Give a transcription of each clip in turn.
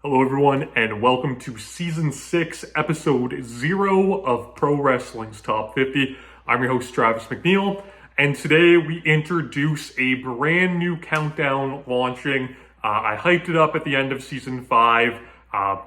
Hello, everyone, and welcome to Season 6, Episode 0 of Pro Wrestling's Top 50. I'm your host, Travis McNeil, and today we introduce a brand new countdown launching. I hyped it up at the end of Season 5,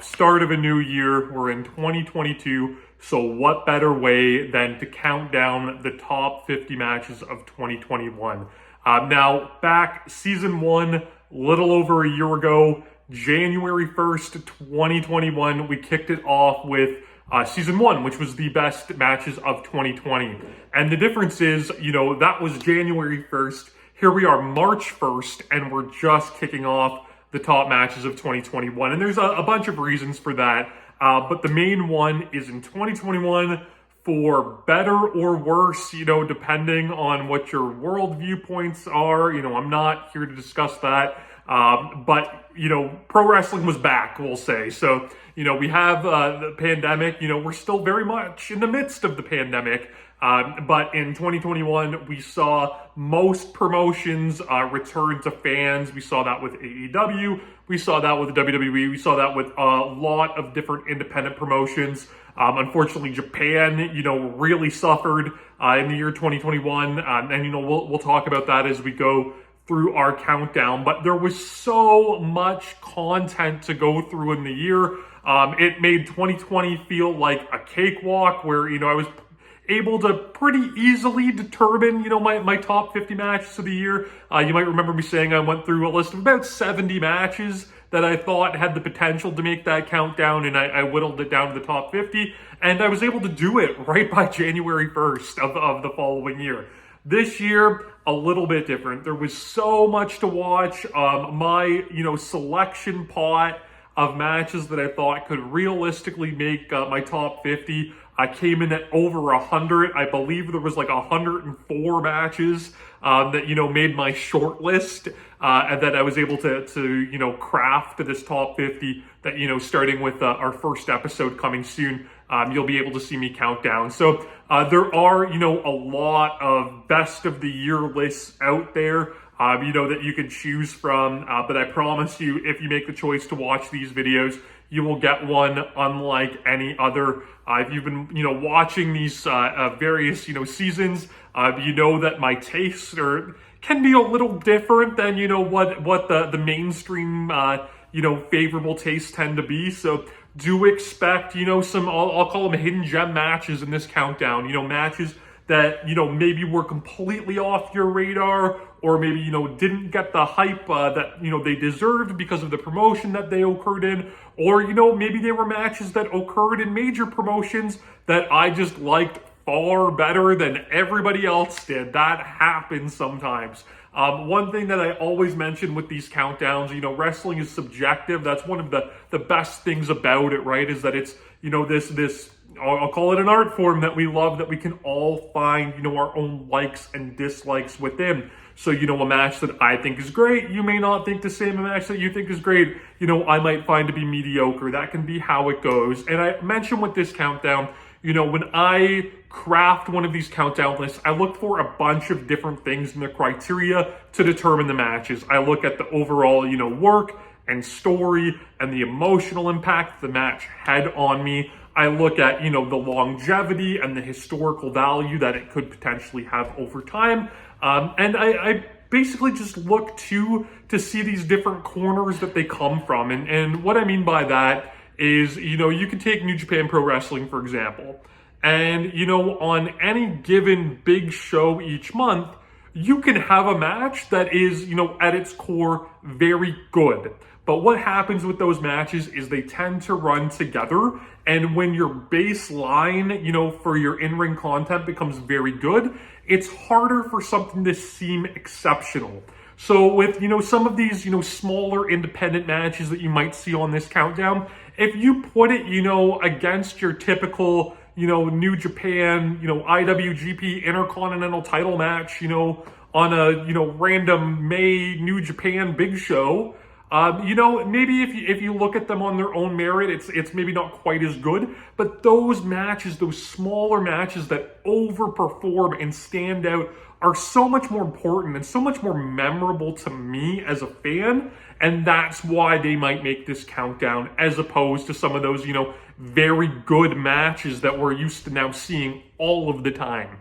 start of a new year. We're in 2022, so what better way than to count down the top 50 matches of 2021. Now, back Season 1, little over a year ago, January 1st, 2021, we kicked it off with Season 1, which was the best matches of 2020. And the difference is, that was January 1st. Here we are March 1st, and we're just kicking off the top matches of 2021. And there's a bunch of reasons for that. But the main one is in 2021, for better or worse, depending on what your world viewpoints are. I'm not here to discuss that. But pro wrestling was back, we'll say. So, we have the pandemic, we're still very much in the midst of the pandemic. But in 2021, we saw most promotions return to fans. We saw that with AEW. We saw that with WWE. We saw that with a lot of different independent promotions. Unfortunately, Japan, really suffered in the year 2021. And we'll talk about that as we go through our countdown, but there was so much content to go through in the year. It made 2020 feel like a cakewalk where, I was able to pretty easily determine, my top 50 matches of the year. You might remember me saying I went through a list of about 70 matches that I thought had the potential to make that countdown, and I whittled it down to the top 50, and I was able to do it right by January 1st of the following year. This year, a little bit different. There was so much to watch. My, selection pot of matches that I thought could realistically make my top 50 came in at over 100. I believe there was like 104 matches that, made my short list and that I was able to craft this top 50 that, starting with our first episode coming soon, you'll be able to see me count down. So there are, a lot of best of the year lists out there, that you can choose from. But I promise you, if you make the choice to watch these videos, you will get one unlike any other. If you've been, watching these various, seasons, you know that my tastes can be a little different than, what the mainstream, favorable tastes tend to be. So do expect, some, I'll call them hidden gem matches in this countdown, matches that, maybe were completely off your radar, or maybe, didn't get the hype that, they deserved because of the promotion that they occurred in, or, maybe they were matches that occurred in major promotions that I just liked far better than everybody else did. That happens sometimes. One thing that I always mention with these countdowns, wrestling is subjective. That's one of the best things about it, right? Is that it's, this I'll call it an art form that we love, that we can all find, our own likes and dislikes within. So, a match that I think is great, you may not think the same. A match that you think is great, I might find to be mediocre. That can be how it goes. And I mentioned with this countdown, when I craft one of these countdown lists, I look for a bunch of different things in the criteria to determine the matches. I look at the overall, work and story and the emotional impact the match had on me. I look at, the longevity and the historical value that it could potentially have over time. And I basically just look to see these different corners that they come from. And what I mean by that is, you can take New Japan Pro Wrestling, for example. And, on any given big show each month, you can have a match that is, at its core, very good. But what happens with those matches is they tend to run together. And when your baseline, for your in-ring content becomes very good, it's harder for something to seem exceptional. So with, some of these, smaller independent matches that you might see on this countdown, if you put it, against your typical, New Japan, IWGP Intercontinental title match, on a, random May New Japan big show, Maybe if you look at them on their own merit, it's maybe not quite as good. But those matches, those smaller matches that overperform and stand out, are so much more important and so much more memorable to me as a fan. And that's why they might make this countdown, as opposed to some of those, very good matches that we're used to now seeing all of the time.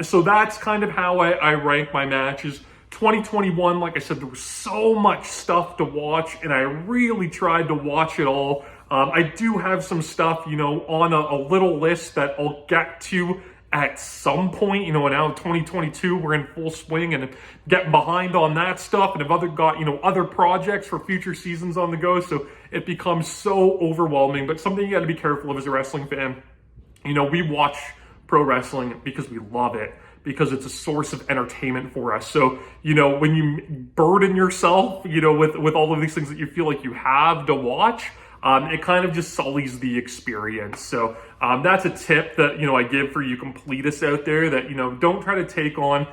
So that's kind of how I rank my matches. 2021, like I said, there was so much stuff to watch, and I really tried to watch it all. I do have some stuff, on a little list that I'll get to at some point. Now 2022, we're in full swing and getting behind on that stuff, and I've got other projects for future seasons on the go, so it becomes so overwhelming. But something you got to be careful of as a wrestling fan. We watch pro wrestling because we love it, because it's a source of entertainment for us. So, when you burden yourself, with all of these things that you feel like you have to watch, it kind of just sullies the experience. So that's a tip that, I give for you completists out there, that, don't try to take on,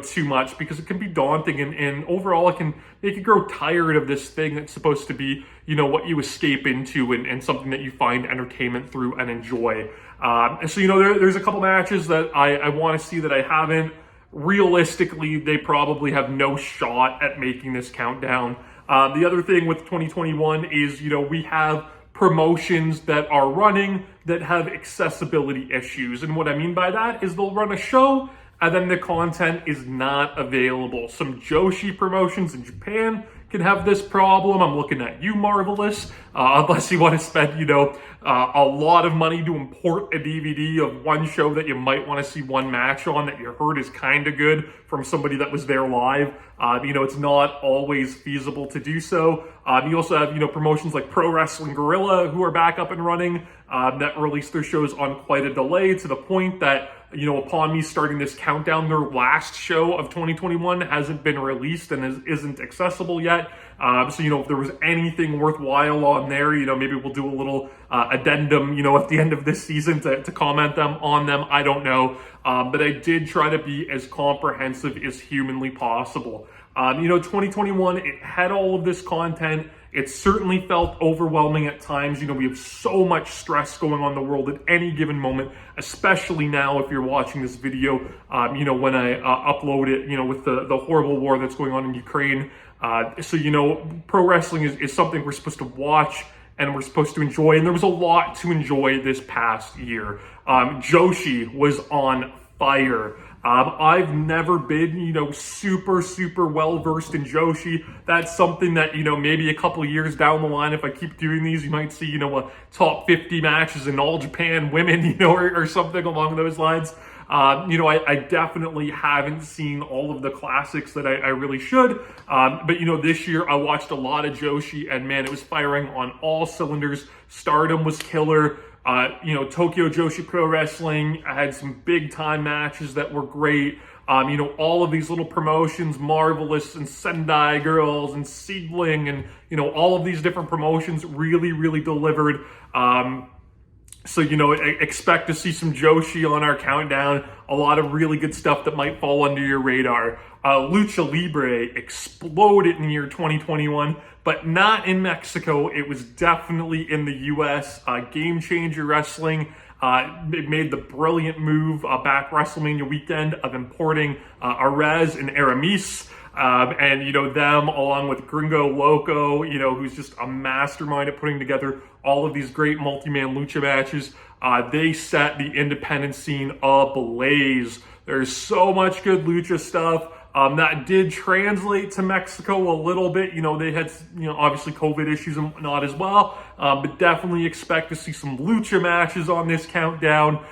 too much, because it can be daunting, and overall it can make you grow tired of this thing that's supposed to be, what you escape into, and something that you find entertainment through and enjoy. And so, there's a couple matches that I want to see that I haven't. Realistically, they probably have no shot at making this countdown. The other thing with 2021 is, we have promotions that are running that have accessibility issues. And what I mean by that is they'll run a show and then the content is not available. Some Joshi promotions in Japan can have this problem. I'm looking at you, Marvelous. Unless you want to spend, a lot of money to import a DVD of one show that you might want to see one match on that you heard is kind of good from somebody that was there live. It's not always feasible to do so. You also have, promotions like Pro Wrestling Guerrilla, who are back up and running, that release their shows on quite a delay, to the point that, upon me starting this countdown, their last show of 2021 hasn't been released and isn't accessible yet. So, if there was anything worthwhile on there, maybe we'll do a little addendum, at the end of this season to comment on them. I don't know. But I did try to be as comprehensive as humanly possible. 2021, it had all of this content. It certainly felt overwhelming at times. We have so much stress going on in the world at any given moment, especially now if you're watching this video, when I upload it, with the horrible war that's going on in Ukraine. So, pro wrestling is something we're supposed to watch and we're supposed to enjoy. And there was a lot to enjoy this past year. Joshi was on fire. I've never been, super, super well-versed in Joshi. That's something that, maybe a couple years down the line, if I keep doing these, you might see, a top 50 matches in All Japan Women, or something along those lines. I definitely haven't seen all of the classics that I really should. But, this year I watched a lot of Joshi, and man, it was firing on all cylinders. Stardom was killer. Tokyo Joshi Pro Wrestling had some big time matches that were great. All of these little promotions, Marvelous and Sendai Girls and Seedling, and, all of these different promotions really, really delivered. So, expect to see some Joshi on our countdown. A lot of really good stuff that might fall under your radar. Lucha Libre exploded in the year 2021, but not in Mexico. It was definitely in the U.S. Game Changer Wrestling it made the brilliant move back WrestleMania weekend of importing Arez and Aramis. And, them along with Gringo Loco, who's just a mastermind at putting together all of these great multi-man lucha matches. They set the independent scene ablaze. There's so much good lucha stuff. That did translate to Mexico a little bit. They had, obviously COVID issues and whatnot as well. But definitely expect to see some lucha matches on this countdown.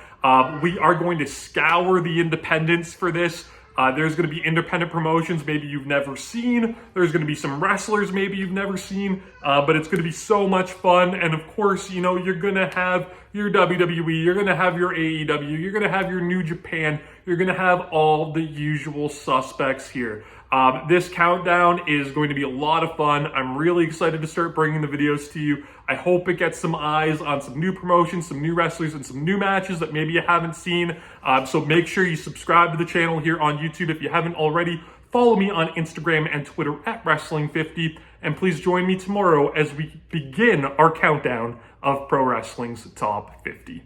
We are going to scour the independents for this. There's going to be independent promotions maybe you've never seen. There's going to be some wrestlers maybe you've never seen. But it's going to be so much fun. And of course, you're going to have your WWE, you're going to have your AEW, you're going to have your New Japan, you're going to have all the usual suspects here. This countdown is going to be a lot of fun. I'm really excited to start bringing the videos to you. I hope it gets some eyes on some new promotions, some new wrestlers, and some new matches that maybe you haven't seen. So make sure you subscribe to the channel here on YouTube if you haven't already. Follow me on Instagram and Twitter at Wrestling50, and please join me tomorrow as we begin our countdown of pro wrestling's top 50.